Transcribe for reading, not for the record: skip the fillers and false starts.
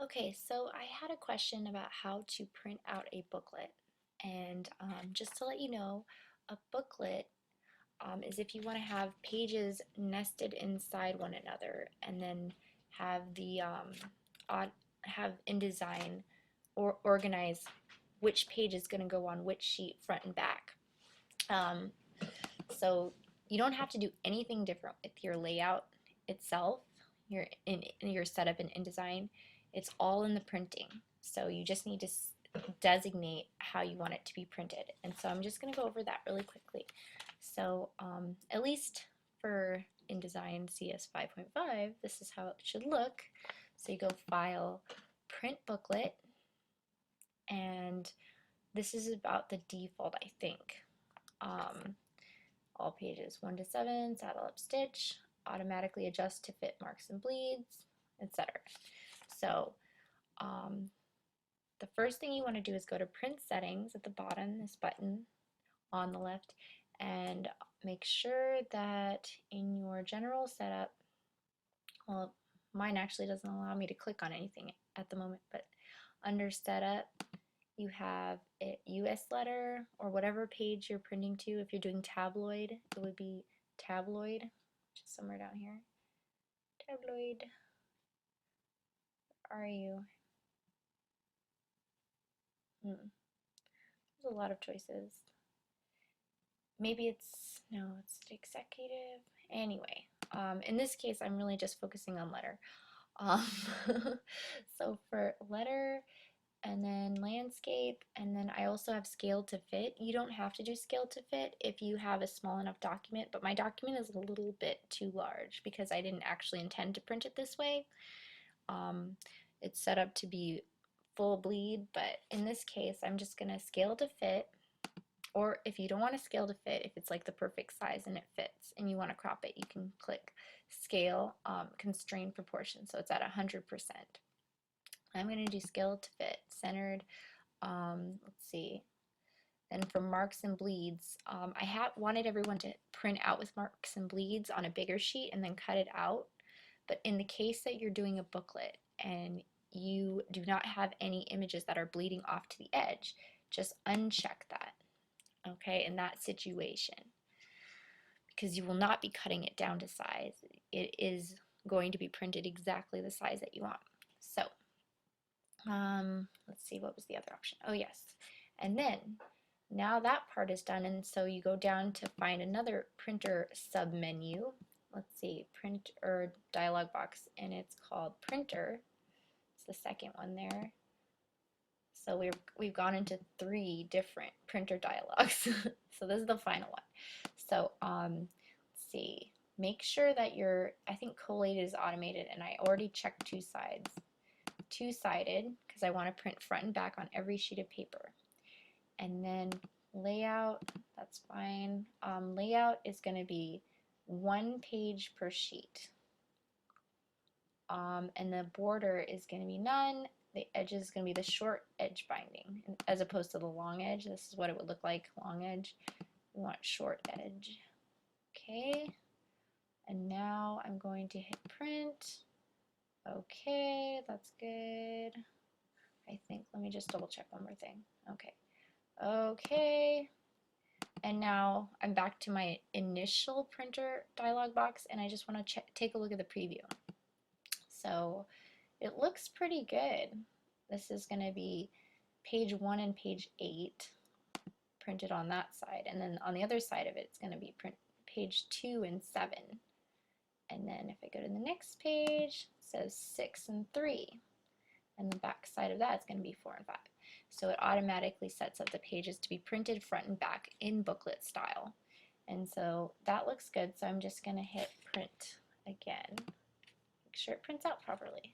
Okay, so I had a question about how to print out a booklet. And just to let you know, a booklet is if you want to have pages nested inside one another and then have the have InDesign or organize which page is going to go on which sheet, front and back. Um, so you don't have to do anything different with your layout itself, in your setup in InDesign. It's all in the printing. So you just need to designate how you want it to be printed. And so I'm just going to go over that really quickly. So at least for InDesign CS 5.5, this is how it should look. So you go File, Print Booklet, and this is about the default, I think. All pages 1 to 7, saddle up stitch, automatically adjust to fit marks and bleeds, etc. So the first thing you want to do is go to print settings at the bottom, this button on the left, and make sure that in your general setup, well, mine actually doesn't allow me to click on anything at the moment, but under setup, you have a US letter or whatever page you're printing to. If you're doing tabloid, it would be tabloid, which is somewhere down here. Tabloid. Where are you? There's a lot of choices. Maybe it's, no, it's executive. Anyway, in this case, I'm really just focusing on letter. Um, so for letter, and then landscape, and then I also have scale to fit. You don't have to do scale to fit if you have a small enough document, but my document is a little bit too large because I didn't actually intend to print it this way. It's set up to be full bleed, but in this case, I'm just gonna scale to fit, or if you don't want to scale to fit, if it's like the perfect size and it fits and you want to crop it, you can click scale, constrain proportion, so it's at 100%. I'm going to do scale to fit, centered. Let's see. Then for marks and bleeds, I wanted everyone to print out with marks and bleeds on a bigger sheet and then cut it out. But in the case that you're doing a booklet and you do not have any images that are bleeding off to the edge, just uncheck that, okay, in that situation. Because you will not be cutting it down to size. It is going to be printed exactly the size that you want. So let's see, what was the other option? Oh yes, and then now that part is done, and so you go down to find another printer submenu. Let's see, printer dialog box, and it's called printer. It's the second one there. So we've gone into 3 different printer dialogs. So this is the final one. So let's see, make sure that I think collated is automated, and I already checked 2 sides. 2-sided, because I want to print front and back on every sheet of paper. And then layout, that's fine. Layout is going to be 1 page per sheet. And the border is going to be none. The edge is going to be the short edge binding as opposed to the long edge. This is what it would look like, long edge. We want short edge. Okay. And now I'm going to hit print. Okay, that's good. I think, let me just double check one more thing. Okay. Okay. And now I'm back to my initial printer dialog box, and I just want to take a look at the preview. So it looks pretty good. This is going to be page 1 and page 8 printed on that side, and then on the other side of it, it's going to be page 2 and 7. And then if I go to the next page, it says 6 and 3. And the back side of that is going to be 4 and 5. So it automatically sets up the pages to be printed front and back in booklet style. And so that looks good, so I'm just going to hit print again. Make sure it prints out properly.